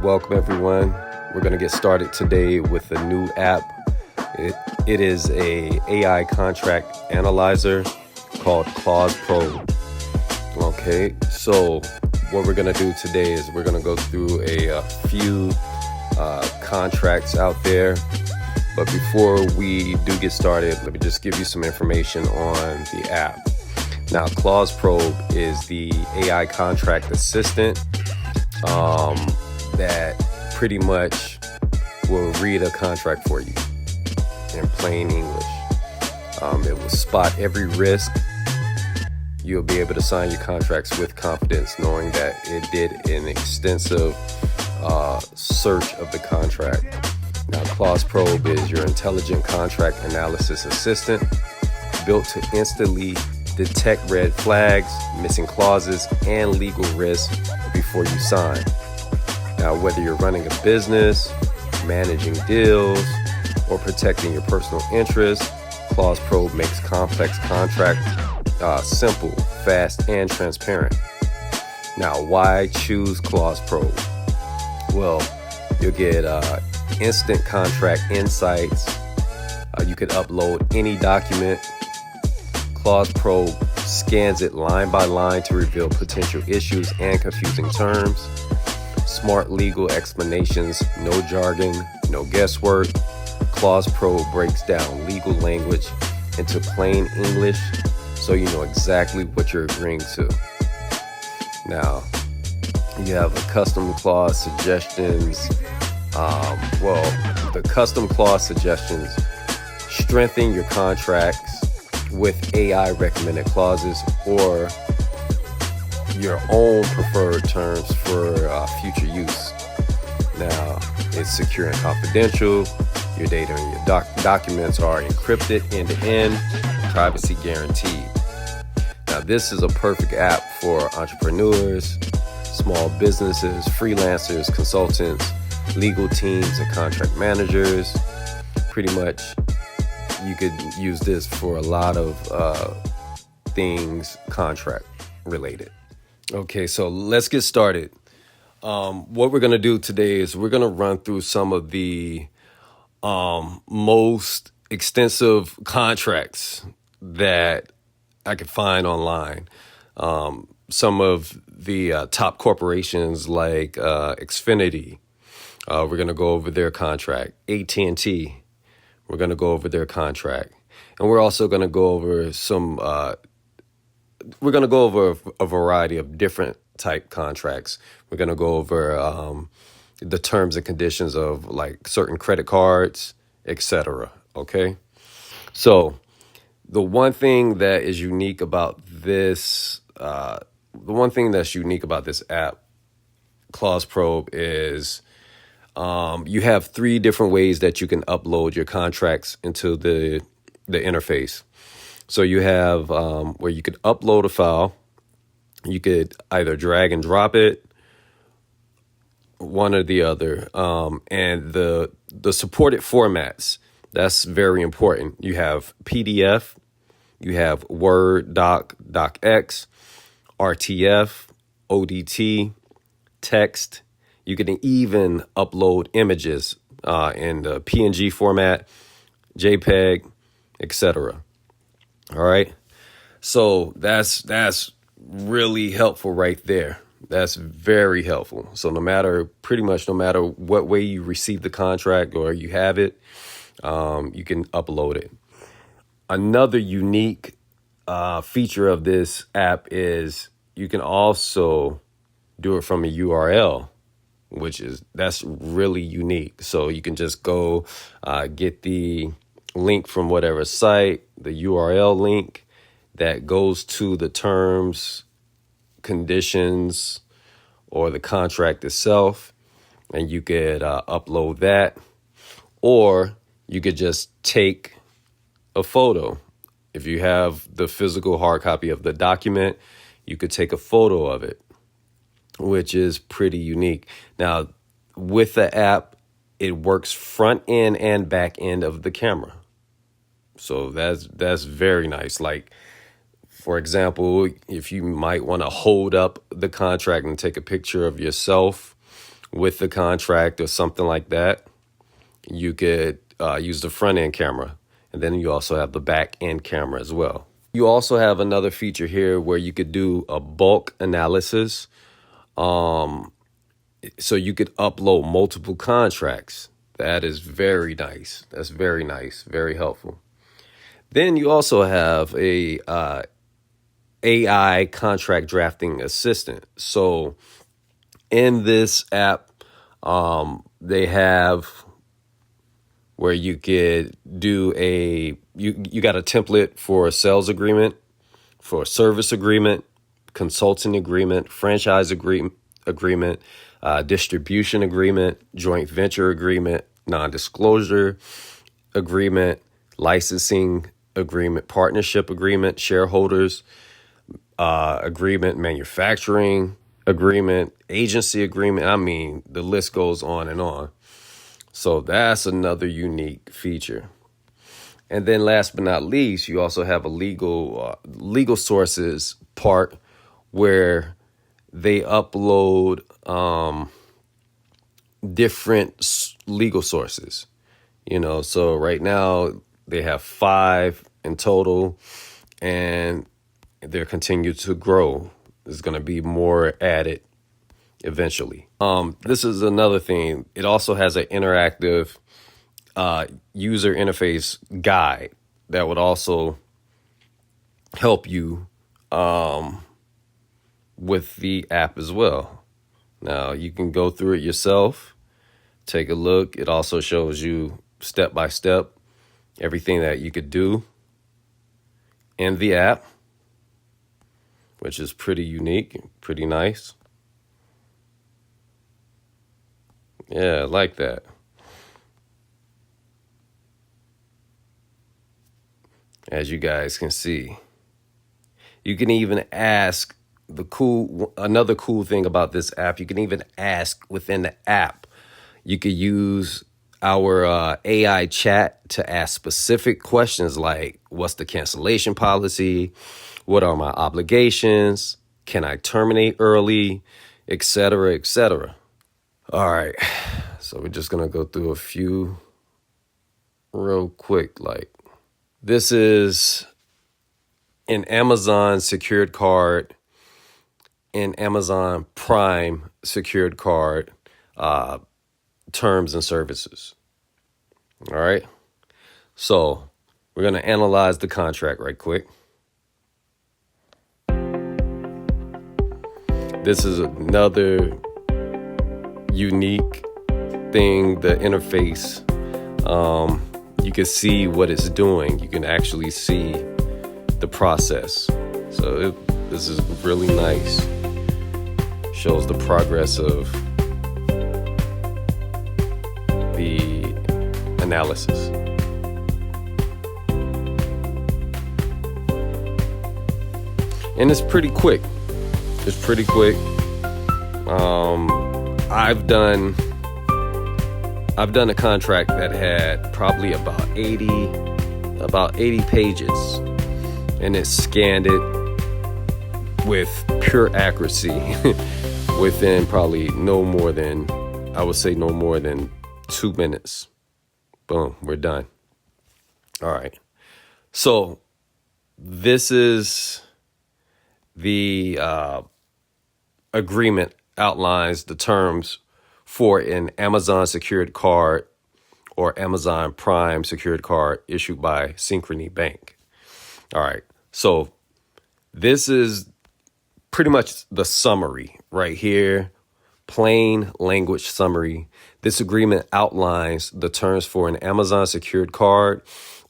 welcome everyone. We're going to get started today with a new app. It is a AI contract analyzer called ClauseProbe. Okay, so what we're going to do today is we're going to go through a few contracts out there. But before we do get started, let me just give you some information on the app. Now, ClauseProbe is the AI contract assistant that pretty much will read a contract for you in plain English. It will spot every risk. You'll be able to sign your contracts with confidence, knowing that it did an extensive search of the contract. Now, ClauseProbe is your intelligent contract analysis assistant, built to instantly detect red flags, missing clauses, and legal risks before you sign. Now, whether you're running a business, managing deals, or protecting your personal interests, ClauseProbe makes complex contracts simple, fast, and transparent. Now, why choose ClauseProbe? Well, you'll get instant contract insights. You could upload any document. ClauseProbe scans it line by line to reveal potential issues and confusing terms. Smart legal explanations, no jargon, no guesswork. ClauseProbe breaks down legal language into plain English so you know exactly what you're agreeing to. Now, you have a custom clause suggestions. The custom clause suggestions strengthen your contracts with AI recommended clauses or your own preferred terms for future use. Now, it's secure and confidential. Your data and your documents are encrypted end-to-end, privacy guaranteed. Now, this is a perfect app for entrepreneurs, small businesses, freelancers, consultants, legal teams, and contract managers. Pretty much, you could use this for a lot of things contract related. Okay, so let's get started. What we're going to do today is we're going to run through some of the most extensive contracts that I could find online. Some of the top corporations like Xfinity, we're going to go over their contract. AT&T, we're going to go over their contract. And we're also going to go over we're going to go over a variety of different type contracts. We're going to go over the terms and conditions of like certain credit cards, etc. Okay. So the one thing that is unique about this, app, ClauseProbe, is you have three different ways that you can upload your contracts into the interface. So you have where you could upload a file. You could either drag and drop it, one or the other. And the supported formats, that's very important. You have PDF, you have Word, docx, RTF, ODT, text. You can even upload images in the PNG format, JPEG, etc. All right. So that's really helpful right there. That's very helpful. So pretty much no matter what way you receive the contract or you have it, you can upload it. Another unique feature of this app is you can also do it from a URL, that's really unique. So you can just go get the link from whatever site, the URL link that goes to the terms, conditions, or the contract itself, and you could upload that, or you could just take a photo. If you have the physical hard copy of the document, you could take a photo of it, which is pretty unique. Now, with the app, it works front end and back end of the camera. So that's very nice. Like, for example, if you might want to hold up the contract and take a picture of yourself with the contract or something like that, you could use the front end camera. And then you also have the back end camera as well. You also have another feature here where you could do a bulk analysis. So you could upload multiple contracts. That is very nice. That's very nice. Very helpful. Then you also have a AI contract drafting assistant. So in this app, they have where you could do you got a template for a sales agreement, for a service agreement, consulting agreement, franchise agreement, distribution agreement, joint venture agreement, non-disclosure agreement, licensing agreement, partnership agreement, shareholders agreement, manufacturing agreement, agency agreement. I mean, the list goes on and on. So that's another unique feature. And then last but not least, you also have a legal sources part where they upload different legal sources. So right now they have 5 in total, and they're continuing to grow. There's going to be more added eventually. This is another thing. It also has an interactive user interface guide that would also help you with the app as well. Now, you can go through it yourself, take a look. It also shows you step by step everything that you could do in the app, which is pretty unique, pretty nice. Yeah, I like that. As you guys can see, you can even ask another cool thing about this app. You can even ask within the app. You could use our AI chat to ask specific questions like, what's the cancellation policy? What are my obligations? Can I terminate early? Et cetera, et cetera. All right, so we're just going to go through a few real quick. Like, this is an Amazon secured card, an Amazon Prime secured card, terms and services. All right, so we're going to analyze the contract right quick. This is another unique thing, the interface. You can see what it's doing. You can actually see the process. So this is really nice. Shows the progress of the analysis. And it's pretty quick. It's pretty quick. I've done a contract that had probably about 80 pages, and it scanned it with pure accuracy within probably no more than 2 minutes. Boom, we're done. All right. So this is the agreement outlines the terms for an Amazon secured card or Amazon Prime secured card issued by Synchrony Bank. All right. So this is pretty much the summary right here. Plain language summary. This agreement outlines the terms for an Amazon secured card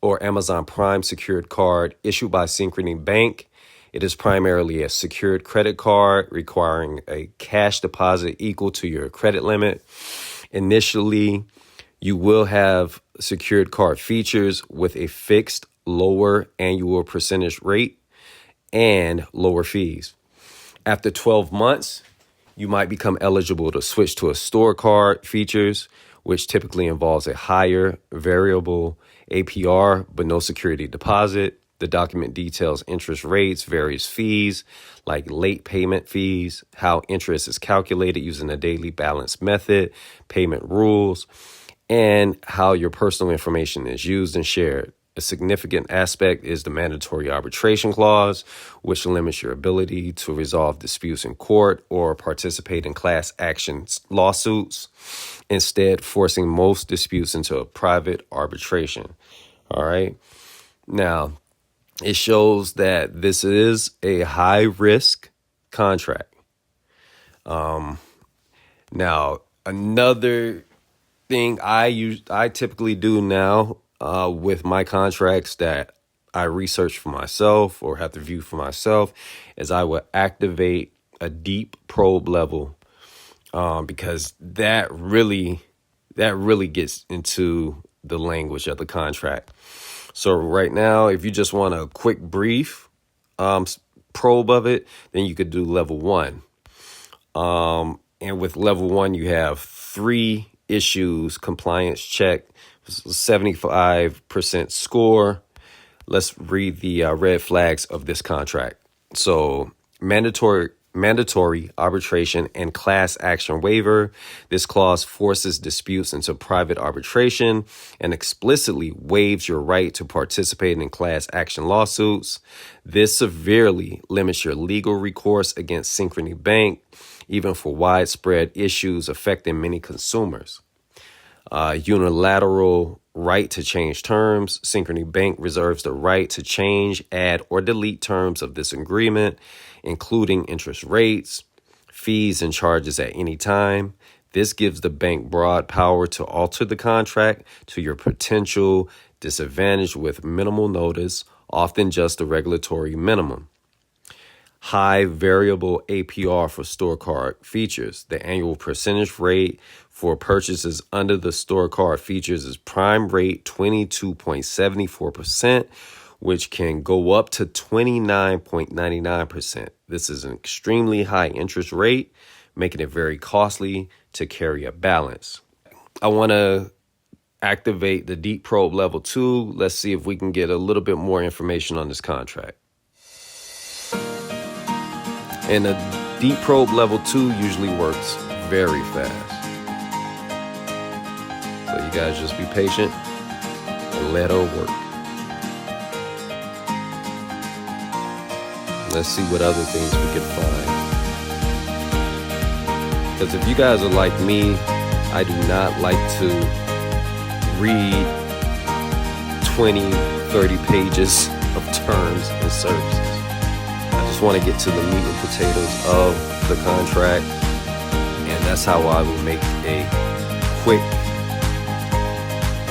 or Amazon Prime secured card issued by Synchrony Bank. It is primarily a secured credit card requiring a cash deposit equal to your credit limit. Initially, you will have secured card features with a fixed lower annual percentage rate and lower fees. After 12 months, you might become eligible to switch to a store card features, which typically involves a higher variable APR but no security deposit. The document details interest rates, various fees like late payment fees, how interest is calculated using the daily balance method, payment rules, and how your personal information is used and shared. A significant aspect is the mandatory arbitration clause, which limits your ability to resolve disputes in court or participate in class action lawsuits, instead forcing most disputes into a private arbitration. All right. Now, it shows that this is a high risk contract. Now, another thing I typically do now with my contracts that I research for myself or have to view for myself is I would activate a deep probe level because that really gets into the language of the contract. So right now, if you just want a quick brief probe of it, then you could do level 1. And with level 1, you have 3 issues, compliance check, 75% score. Let's read the red flags of this contract. So mandatory arbitration and class action waiver. This clause forces disputes into private arbitration and explicitly waives your right to participate in class action lawsuits. This severely limits your legal recourse against Synchrony Bank, even for widespread issues affecting many consumers. Unilateral right to change terms. Synchrony Bank reserves the right to change, add, or delete terms of this agreement, including interest rates, fees, and charges at any time. This gives the bank broad power to alter the contract to your potential disadvantage with minimal notice, often just the regulatory minimum. High variable APR for store card features. The annual percentage rate for purchases under the store card features is prime rate 22.74%, which can go up to 29.99%. This is an extremely high interest rate, making it very costly to carry a balance. I want to activate the deep probe level 2. Let's see if we can get a little bit more information on this contract. And the deep probe level 2 usually works very fast. So you guys just be patient and let her work. Let's see what other things we can find. Because if you guys are like me, I do not like to read 20, 30 pages of terms and services. I just want to get to the meat and potatoes of the contract, and that's how I will make a quick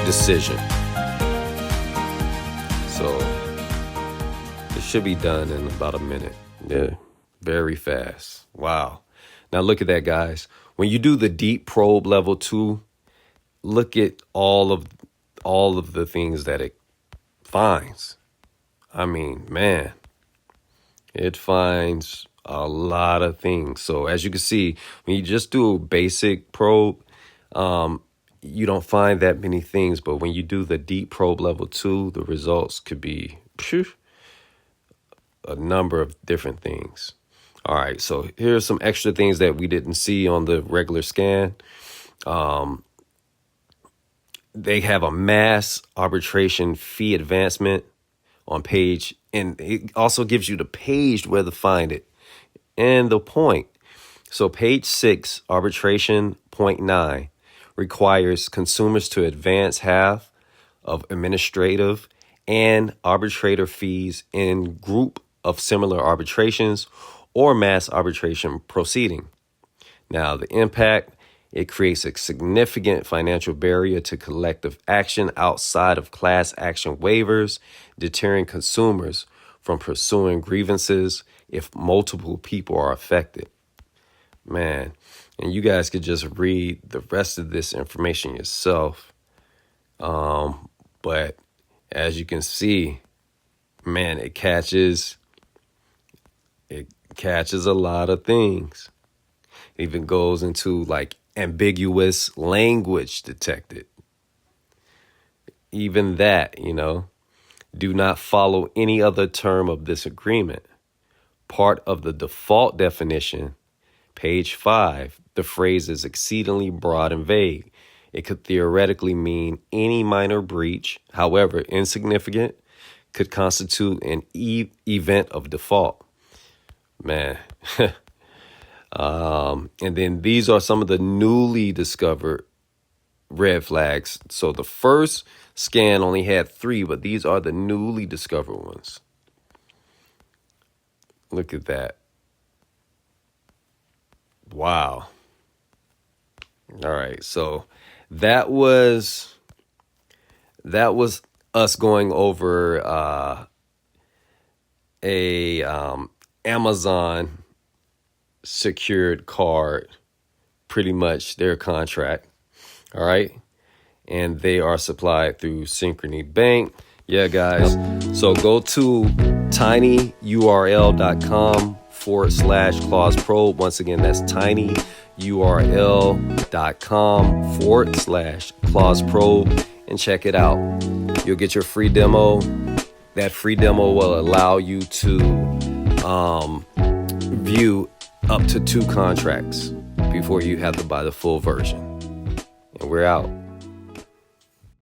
decision. So it should be done in about a minute. Yeah, very fast. Wow. Now look at that, guys. When you do the deep probe level 2, look at all of the things that it finds. I mean, man. It finds a lot of things. So as you can see, when you just do a basic probe, you don't find that many things. But when you do the deep probe level 2, the results could be a number of different things. All right, so here's some extra things that we didn't see on the regular scan. They have a mass arbitration fee advancement on page, and it also gives you the page where to find it and the point. So page 6, arbitration point 9, requires consumers to advance half of administrative and arbitrator fees in group of similar arbitrations or mass arbitration proceeding. Now, the impact, it creates a significant financial barrier to collective action outside of class action waivers, deterring consumers from pursuing grievances if multiple people are affected. Man, and you guys could just read the rest of this information yourself. But as you can see, man, it catches a lot of things. It even goes into like ambiguous language detected. Even that, Do not follow any other term of this agreement. Part of the default definition, page 5, the phrase is exceedingly broad and vague. It could theoretically mean any minor breach, however insignificant, could constitute an event of default. Man. And then these are some of the newly discovered red flags. So the first scan only had 3, but these are the newly discovered ones. Look at that. Wow. All right. So that was us going over a Amazon secured card, pretty much their contract. All right. And they are supplied through Synchrony Bank. Yeah, guys. So go to tinyurl.com/ClauseProbe. Once again, that's tinyurl.com/ClauseProbe and check it out. You'll get your free demo. That free demo will allow you to view up to 2 contracts before you have to buy the full version. And we're out.